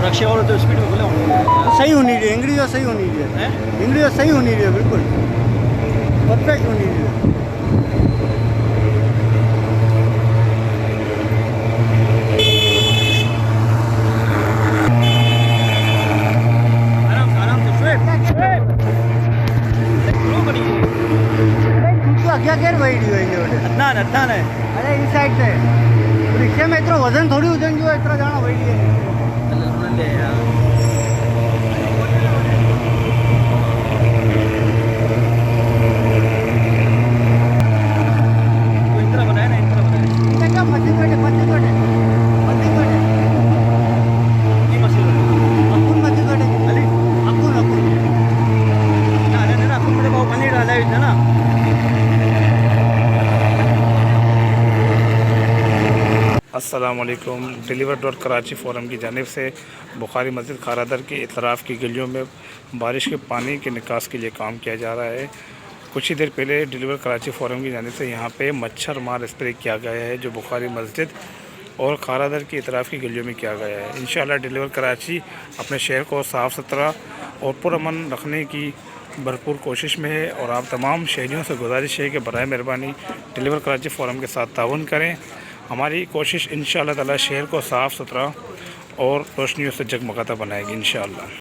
रक्षा वालों तो स्पीड में बोले सही होनी चाहिए, इंग्लिश सही होनी चाहिए, इंग्लिश सही होनी चाहिए, बिल्कुल परफेक्ट होनी चाहिए। क्या केर वही ना है अरे इस साइड से रिक्शे में इतना वजन थोड़ी वजन जो इतना जाना वही है। अस्सलामुअलैकुम। डिलीवर.कराची फ़ोरम की जानिब से बुखारी मस्जिद खारादर के इतराफ़ की गलियों में बारिश के पानी के निकास के लिए काम किया जा रहा है। कुछ ही देर पहले डिलीवर कराची फ़ोरम की जानिब से यहाँ पे मच्छर मार स्प्रे किया गया है, जो बुखारी मस्जिद और खारादर की इतराफ़ की गलियों में किया गया है। इंशाअल्लाह डिलीवर कराची अपने शहर को साफ़ सुथरा और पुरअमन रखने की भरपूर कोशिश में है, और आप तमाम शहरियों से गुजारिश है कि बराए मेहरबानी डिलीवर कराची फ़ोरम के साथ ताउन करें। हमारी कोशिश इंशाअल्लाह ताला शहर को साफ़ सुथरा और रोशनियों से जगमगाता बनाएगी इंशाअल्लाह।